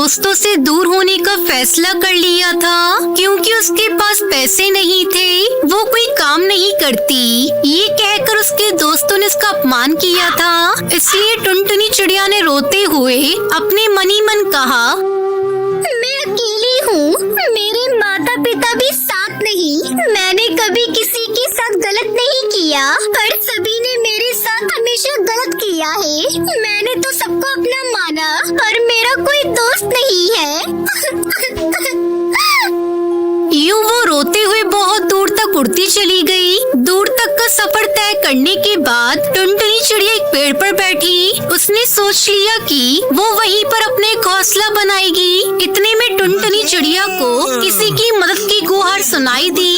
दोस्तों से दूर होने का फैसला कर लिया था, क्योंकि उसके पास पैसे नहीं थे, वो कोई काम नहीं करती। ये कहकर उसके दोस्तों ने उसका अपमान किया था। इसलिए टुनटुनी चिड़िया ने रोते हुए अपने मन ही मन कहा, मैं अकेली हूँ, मेरे माता पिता भी साथ नहीं। मैंने कभी किसी के साथ गलत नहीं किया, पर सभी ने मेरे साथ हमेशा गलत किया है। मैंने तो सबको अपना माना, पर मेरा कोई दोस्त नहीं है। यूं वो रोते हुए बहुत दूर तक उड़ती चली गई। दूर तक का सफर तय करने के बाद टुनटुनी चिड़िया एक पेड़ पर बैठी। उसने सोच लिया कि वो वहीं पर अपने घोंसला बनाएगी। इतने में टुनटुनी चिड़िया को किसी की मदद की गुहार सुनाई दी।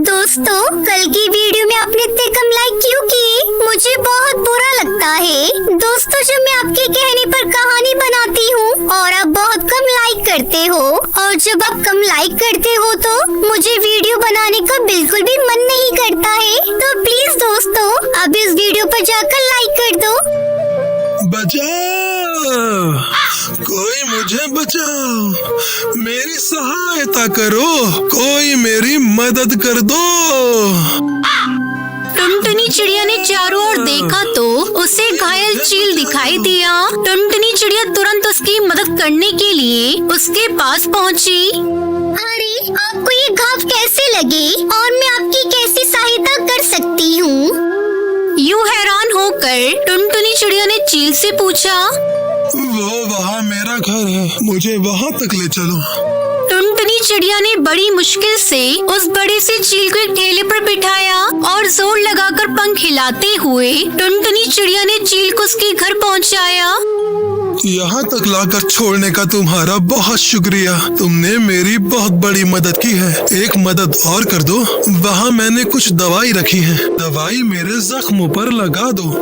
दोस्तों, कल की वीडियो में आपने इतने कम लाइक क्यों किए? मुझे बहुत बुरा लगता है। दोस्तों, जब मैं आपके कहने पर कहानी बनाती हूँ और आप बहुत कम लाइक करते हो, और जब आप कम लाइक करते हो तो मुझे वीडियो बनाने का बिल्कुल भी मन नहीं करता है। तो प्लीज दोस्तों, अब इस वीडियो पर जाकर लाइक कर दो। बचाओ, कोई मुझे बचाओ, मेरी सहायता करो, कोई मेरी मदद कर दो। टुनटुनी चिड़िया ने चारों ओर देखा तो उसे घायल चील दिखाई दिया। टुनटुनी चिड़िया तुरंत उसकी मदद करने के लिए उसके पास पहुंची। अरे, आपको ये घाव कैसे लगे और मैं आपकी कैसी सहायता कर सकती हूँ? यूं हैरान होकर टुनटुनी चिड़िया ने चील से पूछा। वो वहाँ मेरा घर है, मुझे वहाँ तक ले चलो। टुनटुनी चिड़िया ने बड़ी मुश्किल से उस बड़े से चील को एक ठेले पर बिठाया और जोर लगाकर पंख हिलाते हुए टुनटुनी चिड़िया ने चील को उसके घर पहुंचाया। यहाँ तक लाकर छोड़ने का तुम्हारा बहुत शुक्रिया। तुमने मेरी बहुत बड़ी मदद की है। एक मदद और कर दो, वहाँ मैंने कुछ दवाई रखी है, दवाई मेरे जख्मों पर लगा दो।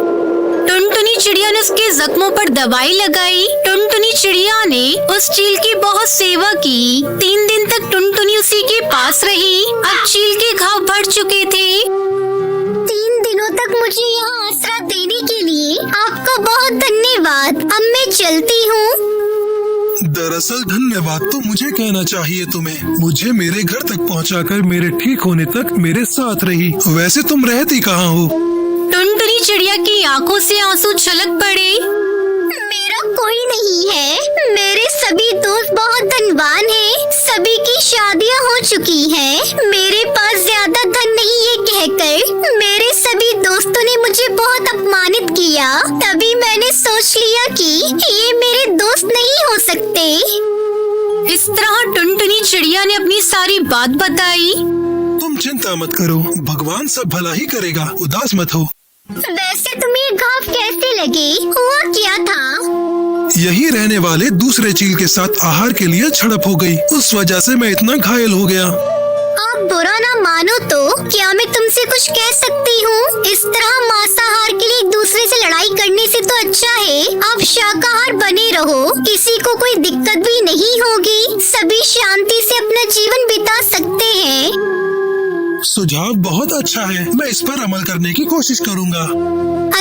टुनटुनी चिड़िया ने उसके जख्मों पर दवाई लगाई। टुनटुनी चिड़िया ने उस चील की बहुत सेवा की। 3 दिन तक टुनटुनी उसी के पास रही। अब चील के घाव भर चुके थे। 3 दिनों तक मुझे यहाँ आसरा देने के लिए आपका बहुत धन्यवाद। अब मैं चलती हूँ। दरअसल धन्यवाद तो मुझे कहना चाहिए तुम्हें। मुझे मेरे घर तक पहुँचाकर मेरे ठीक होने तक मेरे साथ रही। वैसे तुम रहती कहाँ हो? टुनटुनी चिड़िया की आंखों से आंसू छलक पड़े। मेरा कोई नहीं है। मेरे सभी दोस्त बहुत धनवान हैं। सभी की शादियाँ हो चुकी हैं। मेरे पास ज्यादा धन नहीं, ये कहकर मेरे सभी दोस्तों ने मुझे बहुत अपमानित किया। तभी मैंने सोच लिया कि ये मेरे दोस्त नहीं हो सकते। इस तरह टुनटुनी चिड़िया ने अपनी सारी बात बताई। तुम चिंता मत करो, भगवान सब भला ही करेगा, उदास मत हो। वैसे तुम्हें घाव कैसे लगे? हुआ क्या था? यही रहने वाले दूसरे चील के साथ आहार के लिए झड़प हो गई। उस वजह से मैं इतना घायल हो गया। आप बुरा ना मानो तो क्या मैं तुमसे कुछ कह सकती हूँ? इस तरह मांसाहार के लिए एक दूसरे से लड़ाई करने से तो अच्छा है आप शाकाहार बने रहो। किसी को कोई दिक्कत भी नहीं होगी। सभी शांति से अपना जीवन बिता सकते हैं। सुझाव बहुत अच्छा है, मैं इस पर अमल करने की कोशिश करूँगा।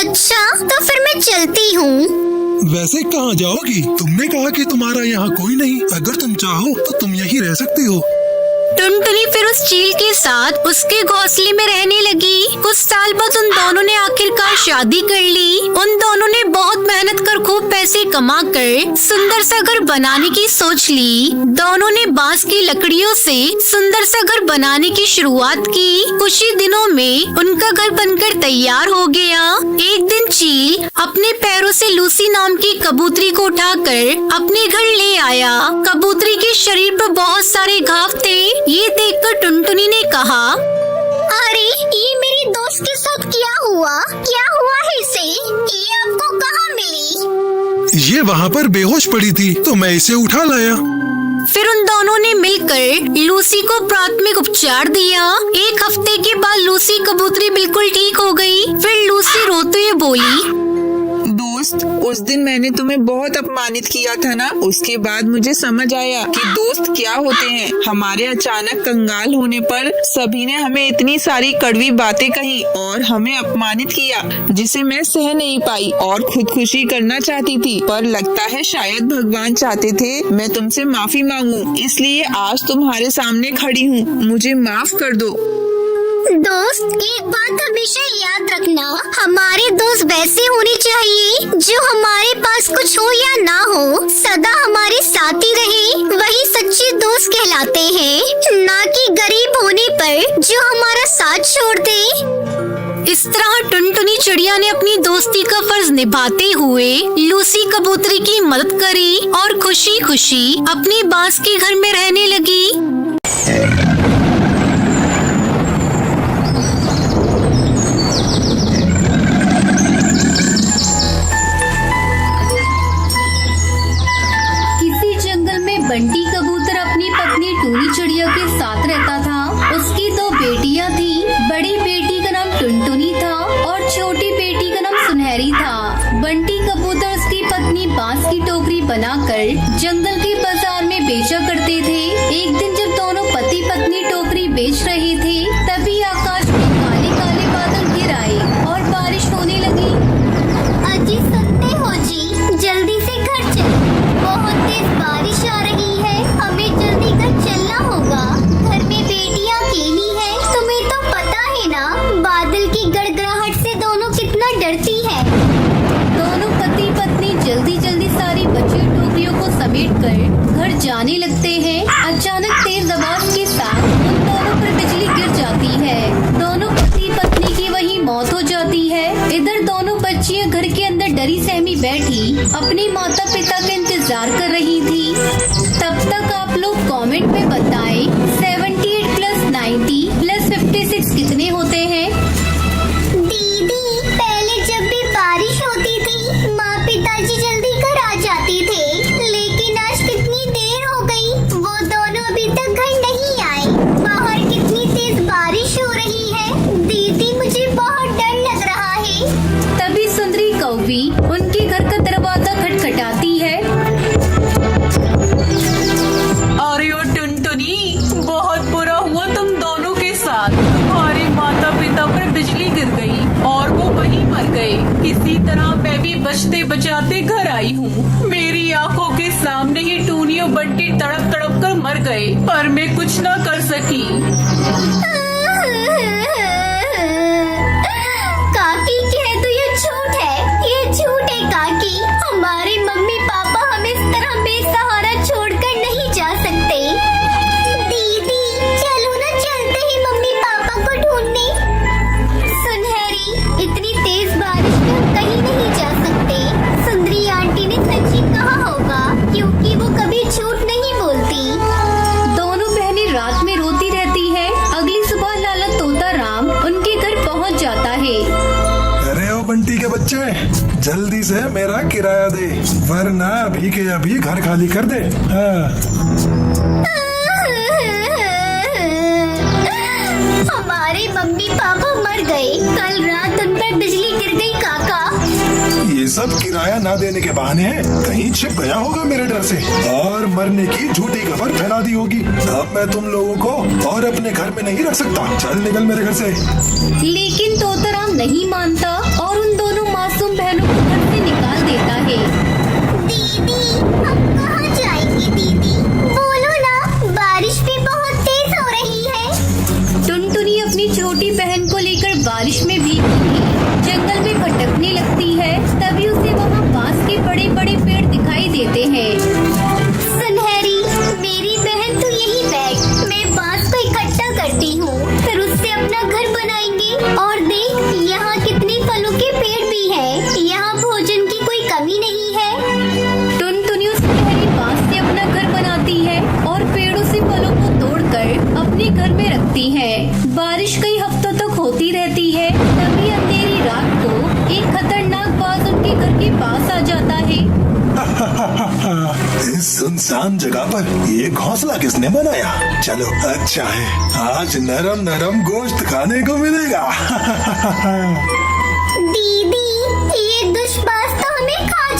अच्छा, तो फिर मैं चलती हूँ। वैसे कहाँ जाओगी? तुमने कहा कि तुम्हारा यहाँ कोई नहीं। अगर तुम चाहो तो तुम यहीं रह सकती हो। टुनटुनी फिर उस चील के साथ उसके घोंसले में रहने लगी। कुछ साल बाद उन दोनों ने आखिरकार शादी कर ली। उन दोनों ने बहुत मेहनत कर खूब पैसे कमा कर सुंदर सा घर बनाने की सोच ली। दोनों ने बांस की लकड़ियों से सुंदर सा घर बनाने की शुरुआत की। कुछ ही दिनों में उनका घर बनकर तैयार हो गया। एक दिन चील अपने पैरों से लूसी नाम की कबूतरी को उठाकर अपने घर ले आया। कबूतरी के शरीर पर बहुत सारे घाव थे। ये देखकर टुनटुनी ने कहा, अरे, ये मेरी दोस्त के साथ क्या हुआ? क्या हुआ है इसे? ये आपको कहाँ मिली? ये वहाँ पर बेहोश पड़ी थी तो मैं इसे उठा लाया। फिर उन दोनों ने मिलकर लूसी को प्राथमिक उपचार दिया। 1 हफ्ते के बाद लूसी कबूतरी बिल्कुल ठीक हो गई। फिर लूसी रोते हुए बोली, दोस्त, उस दिन मैंने तुम्हें बहुत अपमानित किया था ना, उसके बाद मुझे समझ आया कि दोस्त क्या होते हैं। हमारे अचानक कंगाल होने पर सभी ने हमें इतनी सारी कड़वी बातें कही और हमें अपमानित किया, जिसे मैं सह नहीं पाई और खुदकुशी करना चाहती थी। पर लगता है शायद भगवान चाहते थे मैं तुमसे माफी मांगूं, इसलिए आज तुम्हारे सामने खड़ी हूँ। मुझे माफ कर दो। दोस्त, एक बात हमेशा याद रखना, हमारे दोस्त वैसे होने चाहिए जो हमारे पास कुछ हो या ना हो, सदा हमारे साथ ही रहे, वही सच्चे दोस्त कहलाते हैं, ना कि गरीब होने पर जो हमारा साथ छोड़ दे। इस तरह टुनटुनी चिड़िया ने अपनी दोस्ती का फर्ज निभाते हुए लूसी कबूतरी की मदद करी और खुशी खुशी अपनी बांस के घर में रहने लगी। बंटी कबूतर अपनी पत्नी टूनी चिड़िया के साथ रहता था। उसकी 2 बेटियां थी। बड़ी बेटी का नाम टुनटुनी था और छोटी बेटी का नाम सुनहरी था। बंटी कबूतर उसकी पत्नी बांस की टोकरी बनाकर जंगल के बाजार में बेचा करते थे। एक दिन जब दोनों पति पत्नी टोकरी बेच रहे थे, तभी आकाश में काले काले बादल घिर आए और बारिश होने लगी। अजी सुनते हो जी, जल्दी से घर चलो, बहुत तेज बारिश आ रही है, हमें जल्दी घर चलना होगा। घर में बेटियां अकेली हैं, तुम्हें तो पता है ना, बादल की गड़गड़ाहट से दोनों कितना डरती है। दोनों पति पत्नी जल्दी जल्दी सारी बची टोकरियों को समेटकर घर जाने लगते हैं। अचानक तेज आवाज के साथ उन दोनों पर बिजली गिर जाती है। दोनों पति पत्नी की वहीं मौत हो जाती है। इधर दोनों बच्चियां घर के अंदर डरी सहमी बैठी अपने माता पिता का इंतजार कर रही थी। तब तक आप लोग कमेंट में बताएं 78 + 90 + 56 कितने होते हैं? दीदी, पहले जब भी बारिश होती थी, माँ पिताजी जल्दी घर आ जाते थे, लेकिन आज कितनी देर हो गई, वो दोनों अभी तक घर नहीं आए। बाहर कितनी तेज बारिश हो रही है, दीदी मुझे बहुत डर लग रहा है। तभी सुंदरी कौवी उनके घर का दरवाजा खटखटाती है। अरे ओ टुनटुनी, बहुत बुरा हुआ तुम दोनों के साथ। तुम्हारे माता पिता पर बिजली गिर गई और वो वहीं मर गए। किसी तरह मैं भी बचते बचाते घर आई हूँ। मेरी आंखों के सामने ही टूनी और बंटी तड़प तड़प कर मर गए, पर मैं कुछ न कर सकी। काकी कह तो ये झूठ है, ये झूठ है काकी। हमारे मम्मी पापा हमें इस तरह बेसहारा छोड़कर नहीं जा सकते। दीदी चलो ना, चलते ही मम्मी पापा को ढूंढने। सुनहरी, इतनी तेज बारिश में हम कहीं नहीं जा सकते। सुंदरी आंटी ने सच ही कहा होगा, क्योंकि वो कभी झूठ नहीं बोलती। दोनों बहनें रात में रोती रहती है। अगली सुबह लाला तोता राम उनके घर पहुंच जाता है। अरे ओ बंटी के बच्चे, जल्दी से मेरा किराया दे, वरना अभी के अभी घर खाली कर दे। हमारे मम्मी पापा मर गए, कल रात उन पर बिजली गिर गई काका। ये सब किराया ना देने के बहाने हैं, कहीं छिप गया होगा मेरे डर से और मरने की झूठी खबर फैला दी होगी। अब मैं तुम लोगों को और अपने घर में नहीं रख सकता, चल निकल मेरे घर से। लेकिन तोताराम नहीं मानता और उन दोनों मासूम बहनों को घर से निकाल देता है। दीदी, हम कहाँ जाएंगे दीदी? बोलो ना, बारिश भी बहुत तेज हो रही है। टुनटुनी अपनी छोटी बहन को लेकर बारिश में भीगती जंगल में भटकने लगती है। तभी उसे वहाँ बांस के बड़े बड़े पेड़ दिखाई देते हैं। सुनहरी, मेरी बहन तू यही बैठ, मैं बांस को इकट्ठा करती हूँ, फिर उससे अपना घर बनाएंगे। और देख, यहाँ कितने फलों के पेड़ भी हैं, यहाँ भोजन की कोई कमी नहीं है। टुनटुनी उस सुनहरी बांस से अपना घर बनाती है और पेड़ों से फलों को तोड़कर अपने घर में रखती है। बारिश कई हफ्तों तक होती रहती है। तभी अंधेरी रात को एक खतरनाक बाज उनके घर के पास आ जाता है। इस सुनसान जगह पर ये घोंसला किसने बनाया? चलो अच्छा है, आज नरम नरम गोश्त खाने को मिलेगा। दीदी, ये दुष्ट बाज तो हमें खा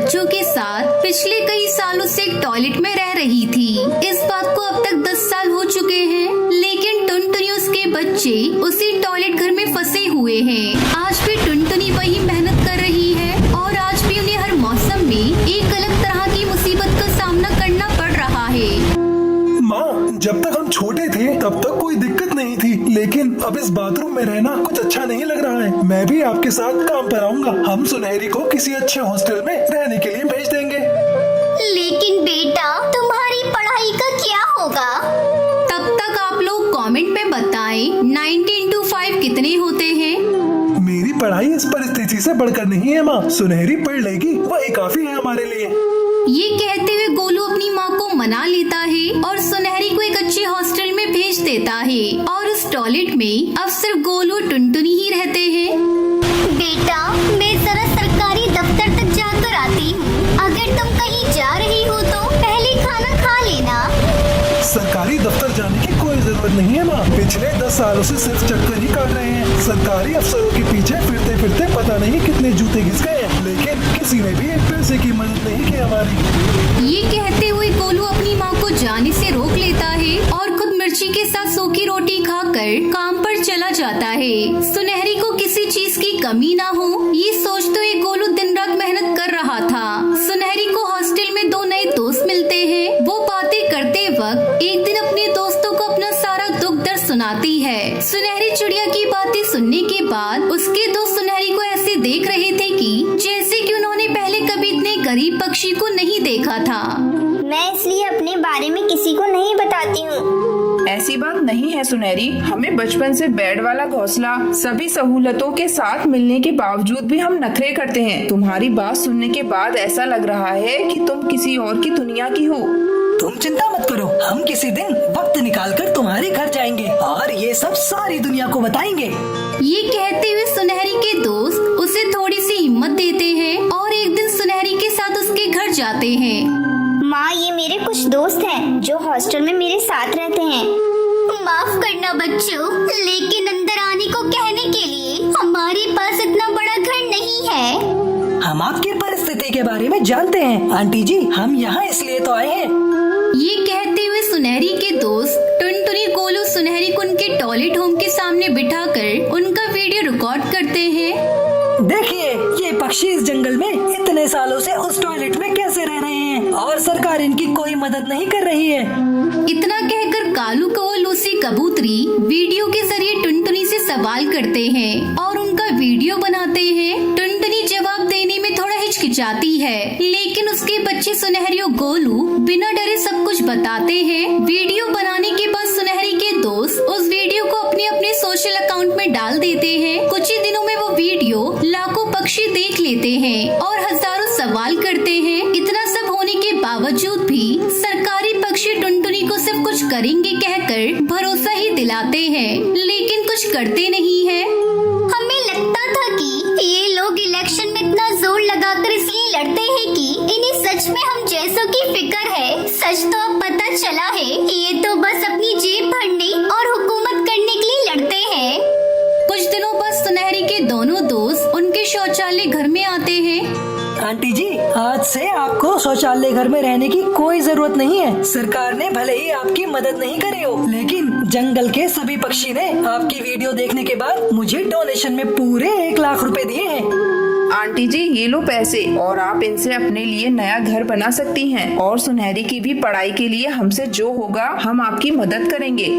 बच्चों के साथ पिछले कई सालों से एक टॉयलेट में रह रही थी। इस बात को अब तक 10 साल हो चुके हैं, लेकिन टुनटुनी उसके बच्चे उसी टॉयलेट घर में फंसे हुए हैं। आज भी टुनटुनी वही मेहनत कर रही है और आज भी उन्हें हर मौसम में एक अलग तरह की मुसीबत का सामना करना पड़ रहा है। माँ, जब तक हम छोटे थे तब तक कोई दिक्कत नहीं थी, लेकिन अब इस बाथरूम में रहना कुछ अच्छा नहीं लग रहा है। मैं भी आपके साथ काम पर आऊंगा। हम सुनहरी को किसी अच्छे हॉस्टल में रहने के लिए भेज देंगे। लेकिन बेटा, तुम्हारी पढ़ाई का क्या होगा? तब तक आप लोग कमेंट में बताएं 90 into 5 कितने होते हैं। मेरी पढ़ाई इस परिस्थिति से बढ़कर नहीं है माँ। सुनहरी पढ़ लेगी, वही काफी है हमारे लिए। ये कहते हुए गोलू अपनी माँ को मना लेता है और सुनहरी को एक अच्छे हॉस्टल में भेज देता है और उस टॉयलेट में अब सिर्फ गोलू टुनटुनी ही रहते हैं। बेटा, मैं जरा सरकारी दफ्तर तक जाकर आती हूँ। अगर तुम कहीं जा रही हो तो पहले खाना खा लेना। सरकारी दफ्तर जाने की कोई जरूरत नहीं है माँ। पिछले 10 सालों से सिर्फ चक्कर ही काट रहे हैं। सरकारी अफसरों के पीछे फिरते फिरते पता नहीं कितने जूते घिस गए हैं, लेकिन किसी ने भी एक पैसे की मदद नहीं की हमारी। ये कहते हुए गोलू अपनी माँ को जाने से रोक लेता है और खुद मिर्ची के साथ सूखी रोटी खाकर काम पर चला जाता है। सुनहरी को किसी चीज की कमी ना हो, ये सोचते हुए गोलू दिन रात मेहनत कर रहा था। सुनहरी को हॉस्टल में 2 नए दोस्त मिलते हैं। वो बातें करते वक्त एक दिन अपने दोस्तों को अपना सारा दुख दर्द सुनाती है। सुनहरी चिड़िया की बातें सुनने के बाद उसके दोस्त सुनहरी को ऐसे देख रहे थे कि जैसे कि उन्होंने पहले कभी इतने गरीब पक्षी को नहीं देखा था। मैं इसलिए अपने बारे में किसी को नहीं बताती हूँ। ऐसी बात नहीं है सुनहरी, हमें बचपन से बेड वाला घोंसला, सभी सहूलतों के साथ मिलने के बावजूद भी हम नखरे करते हैं। तुम्हारी बात सुनने के बाद ऐसा लग रहा है कि तुम किसी और की दुनिया की हो। तुम चिंता मत करो, हम किसी दिन वक्त निकालकर तुम्हारे घर जाएंगे और ये सब सारी दुनिया को बताएंगे। ये कहते हुए सुनहरी के दोस्त उसे थोड़ी सी हिम्मत देते हैं और एक दिन सुनहरी के साथ उसके घर जाते हैं। माँ, ये मेरे कुछ दोस्त हैं जो हॉस्टल में मेरे साथ रहते हैं। माफ करना बच्चों, लेकिन अंदर आने को कहने के लिए हमारे पास इतना बड़ा घर नहीं है। हम आपकी परिस्थिति के बारे में जानते हैं आंटी जी, हम यहाँ इसलिए तो आए हैं। ये कहते हुए सुनहरी के दोस्त टुनटुनी, गोलू सुनहरी को उनके टॉयलेट होम के सामने बिठाकर उनका वीडियो रिकॉर्ड करते हैं। देखिए, ये पक्षी इस जंगल में इतने सालों से उस टॉयलेट में कैसे रह रहे हैं और सरकार इनकी कोई मदद नहीं कर रही है। इतना कहकर कालू कौवा, लूसी कबूतरी वीडियो के जरिए टुनटुनी से सवाल करते हैं और उनका वीडियो बनाते हैं। टुनटुनी जवाब देने में थोड़ा हिचकिचाती है, लेकिन उसके बच्चे सुनहरी और गोलू बिना डरे सब कुछ बताते हैं। वीडियो बनाने के बाद सुनहरी के दोस्त उस वीडियो को अपने अपने सोशल अकाउंट में डाल देते हैं। कुछ ही दिनों में वो वीडियो लाखों पक्षी देख लेते हैं और हजारों सवाल करते हैं। इतना सब होने के बावजूद भी सरकारी पक्षी टुनटुनी को सिर्फ कुछ करेंगे कहकर भरोसा ही दिलाते हैं, लेकिन कुछ करते नहीं है। हमें लगता था कि ये लोग इलेक्शन में इतना जोर लगाकर इसलिए लड़ते हैं कि इन्हें सच में हम जैसों की फिक्र है। सच तो अब पता चला है, ये तो बस अपनी जेब भरने और हुकूमत करने के लिए लड़ते हैं। कुछ दिनों बाद सुनहरी के दोनों दोस्त उनके शौचालय घर में आते हैं। आंटी जी, आज से आपको शौचालय घर में रहने की कोई जरूरत नहीं है। सरकार ने भले ही आपकी मदद नहीं करी हो, लेकिन जंगल के सभी पक्षी ने आपकी वीडियो देखने के बाद मुझे डोनेशन में पूरे 1 लाख रुपए दिए हैं। आंटी जी, ये लो पैसे और आप इनसे अपने लिए नया घर बना सकती हैं और सुनहरी की भी पढ़ाई के लिए हमसे जो होगा हम आपकी मदद करेंगे।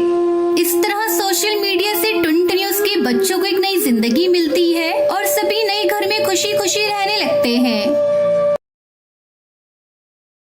इस तरह सोशल मीडिया से टुनटुनी उसके बच्चों को एक नई जिंदगी मिलती है और सभी नए घर में खुशी खुशी रहने लगते हैं।